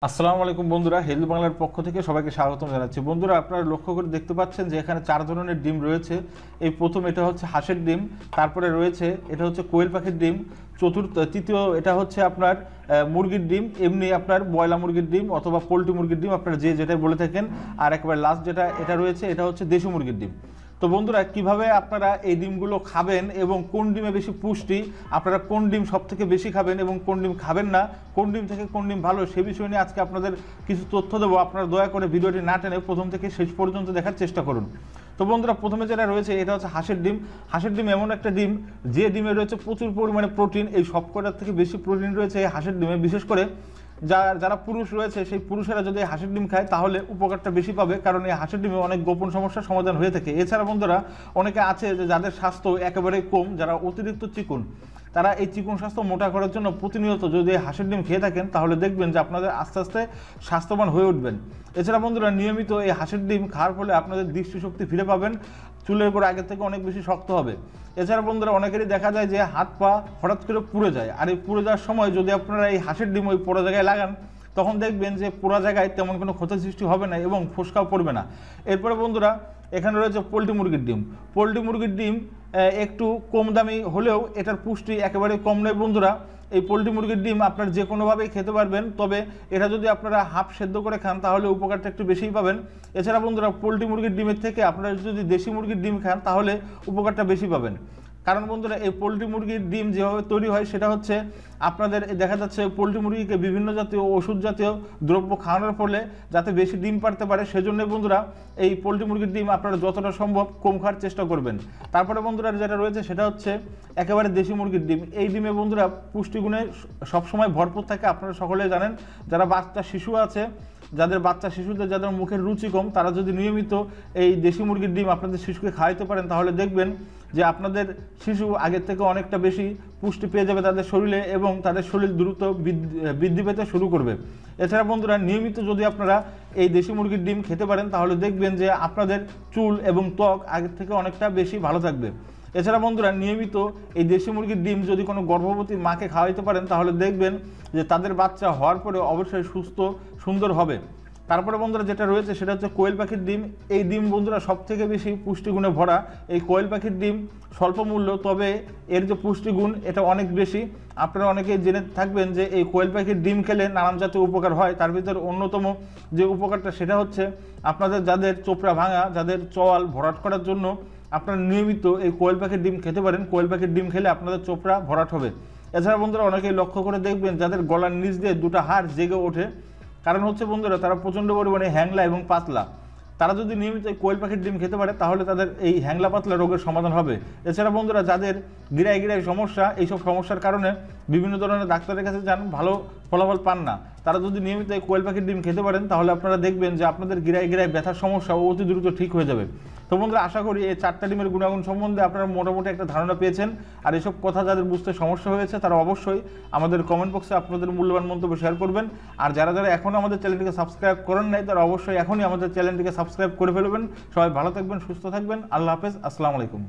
আসসালামু আলাইকুম বন্ধুরা, হেলথ বাংলার পক্ষ থেকে সবাইকে স্বাগতম জানাচ্ছি। বন্ধুরা, আপনারা লক্ষ্য করে দেখতে পাচ্ছেন যে এখানে 4 ধরনের ডিম রয়েছে। এই প্রথম এটা হচ্ছে হাঁসের ডিম, তারপরে রয়েছে এটা হচ্ছে কোয়েল পাখির ডিম, তৃতীয় এটা হচ্ছে আপনার মুরগির ডিম, এমনি আপনার বয়লা মুরগির ডিম অথবা পোলট্রি মুরগির ডিম, আপনারা যেটা বলে থাকেন। আর একেবারে লাস্ট যেটা এটা রয়েছে এটা হচ্ছে দেশি মুরগির ডিম। তো বন্ধুরা, কিভাবে আপনারা এই ডিমগুলো খাবেন এবং কোন ডিমে বেশি পুষ্টি, আপনারা কোন ডিম সব থেকে বেশি খাবেন এবং কোন ডিম খাবেন না, কোন ডিম থেকে কোন ডিম ভালো, সে বিষয় নিয়ে আজকে আপনাদের কিছু তথ্য দেবো। আপনারা দয়া করে ভিডিওটি না টেনে প্রথম থেকে শেষ পর্যন্ত দেখার চেষ্টা করুন। তো বন্ধুরা, প্রথমে যেটা রয়েছে এটা হচ্ছে হাঁসের ডিম। হাঁসের ডিম এমন একটা ডিম যে ডিমে রয়েছে প্রচুর পরিমাণে প্রোটিন। এই সবকটার থেকে বেশি প্রোটিন রয়েছে এই হাঁসের ডিমে। বিশেষ করে যারা পুরুষ রয়েছে সেই পুরুষেরা যদি হাঁসের ডিম খায় তাহলে উপকারটা বেশি পাবে, কারণ এই হাঁসের ডিমে অনেক গোপন সমস্যার সমাধান হয়ে থাকে। এছাড়া বন্ধুরা, অনেকে আছে যে যাদের স্বাস্থ্য একেবারে কম, যারা অতিরিক্ত চিকন, তারা এই চিকন স্বাস্থ্য মোটা করার জন্য প্রতিনিয়ত যদি হাঁসের ডিম খেয়ে থাকেন তাহলে দেখবেন যে আপনাদের আস্তে আস্তে স্বাস্থ্যবান হয়ে উঠবেন। এছাড়া বন্ধুরা, নিয়মিত এই হাঁসের ডিম খাওয়ার ফলে আপনাদের দৃষ্টিশক্তি ফিরে পাবেন, চুলের গোড়া আগের থেকে অনেক বেশি শক্ত হবে। এছাড়া বন্ধুরা, অনেকেরই দেখা যায় যে হাত পা হঠাৎ করে পুড়ে যায়, আর এই পুড়ে যাওয়ার সময় যদি আপনারা এই হাঁসের ডিম ওই পোড়া জায়গায় লাগান তখন দেখবেন যে পুরো জায়গায় তেমন কোনো ক্ষতির সৃষ্টি হবে না এবং ফোসকাও পড়বে না। এরপরে বন্ধুরা, এখানে রয়েছে পোলট্রি মুরগির ডিম। পোলট্রি মুরগির ডিম একটু কম দামি হলেও এটার পুষ্টি একেবারে কম নয় বন্ধুরা। এই পোলট্রি মুরগির ডিম আপনার যে কোনোভাবেই খেতে পারবেন, তবে এটা যদি আপনারা হাফ সেদ্ধ করে খান তাহলে উপকারটা একটু বেশিই পাবেন। এছাড়া বন্ধুরা, পোলট্রি মুরগির ডিমের থেকে আপনারা যদি দেশি মুরগির ডিম খান তাহলে উপকারটা বেশি পাবেন। কারণ বন্ধুরা, এই পোলট্রি মুরগির ডিম যেভাবে তৈরি হয় সেটা হচ্ছে আপনাদের দেখা যাচ্ছে পোলট্রি মুরগিকে বিভিন্ন জাতীয় ওষুধ জাতীয় দ্রব্য খাওয়ানোর ফলে যাতে বেশি ডিম পারতে পারে, সেজন্য বন্ধুরা এই পোলট্রি মুরগির ডিম আপনারা যতটা সম্ভব কম খাওয়ার চেষ্টা করবেন। তারপরে বন্ধুরা, যেটা রয়েছে সেটা হচ্ছে একেবারে দেশি মুরগির ডিম। এই ডিমে বন্ধুরা পুষ্টিগুণে সবসময় ভরপুর থাকে। আপনারা সকলেই জানেন, যারা বাচ্চা শিশু আছে, বাচ্চা শিশুদের যাদের মুখের রুচি কম, তারা যদি নিয়মিত এই দেশি মুরগির ডিম আপনাদের শিশুকে খাওয়াইতে পারেন তাহলে দেখবেন যে আপনাদের শিশু আগের থেকে অনেকটা বেশি পুষ্টি পেয়ে যাবে তাদের শরীরে এবং তাদের শরীর দ্রুত বৃদ্ধি পেতে শুরু করবে। এছাড়া বন্ধুরা, নিয়মিত যদি আপনারা এই দেশি মুরগির ডিম খেতে পারেন তাহলে দেখবেন যে আপনাদের চুল এবং ত্বক আগের থেকে অনেকটা বেশি ভালো থাকবে। এছাড়া বন্ধুরা, নিয়মিত এই দেশি মুরগির ডিম যদি কোনো গর্ভবতী মাকে খাওয়াইতে পারেন তাহলে দেখবেন যে তাদের বাচ্চা হওয়ার পরে অবশ্যই সুস্থ সুন্দর হবে। তারপরে বন্ধুরা, যেটা রয়েছে সেটা হচ্ছে কোয়েল পাখির ডিম। এই ডিম বন্ধুরা সব থেকে বেশি পুষ্টিগুণে ভরা। এই কোয়েল পাখির ডিম স্বল্প মূল্য, তবে এর যে পুষ্টিগুণ এটা অনেক বেশি। আপনারা অনেকেই জেনে থাকবেন যে এই কোয়েল পাখির ডিম খেলে নানান জাতীয় উপকার হয়। তার ভিতরে অন্যতম যে উপকারটা সেটা হচ্ছে আপনাদের যাদের চোপড়া ভাঙা, যাদের চোয়াল ভরাট করার জন্য আপনারা নিয়মিত এই কোয়েল পাখির ডিম খেতে পারেন। কোয়েল পাখির ডিম খেলে আপনাদের চোপড়া ভরাট হবে। এছাড়া বন্ধুরা, অনেকেই লক্ষ্য করে দেখবেন যাদের গলার নিচ দিয়ে দুটো হাড় জেগে ওঠে, কারণ হচ্ছে বন্ধুরা তারা প্রচণ্ড পরিমাণে হ্যাংলা এবং পাতলা। তারা যদি নিয়মিত কোয়েল পাখির ডিম খেতে পারে তাহলে তাদের এই হ্যাংলা পাতলা রোগের সমাধান হবে। এছাড়া বন্ধুরা, যাদের গিরায় গিরায় সমস্যা, এইসব সমস্যার কারণে বিভিন্ন ধরনের ডাক্তারের কাছে যান, ভালো ফলাফল পান না, তারা যদি নিয়মিত কোয়েল পাখির ডিম খেতে পারেন তাহলে আপনারা দেখবেন যে আপনাদের গিরায় গিরায় ব্যথার সমস্যা অতি দ্রুত ঠিক হয়ে যাবে। তো বন্ধুরা, আশা করি এই 4টা ডিমের গুণাগুণ সম্বন্ধে আপনারা মোটামুটি একটা ধারণা পেয়েছেন। আর এসব কথা যাদের বুঝতে সমস্যা হয়েছে তারা অবশ্যই আমাদের কমেন্ট বক্সে আপনাদের মূল্যবান মন্তব্য শেয়ার করবেন। আর যারা এখনও আমাদের চ্যানেলটিকে সাবস্ক্রাইব করেন নাই তারা অবশ্যই এখনই আমাদের চ্যানেলটিকে সাবস্ক্রাইব করে ফেলবেন। সবাই ভালো থাকবেন, সুস্থ থাকবেন। আল্লাহ হাফেজ, আসসালামু আলাইকুম।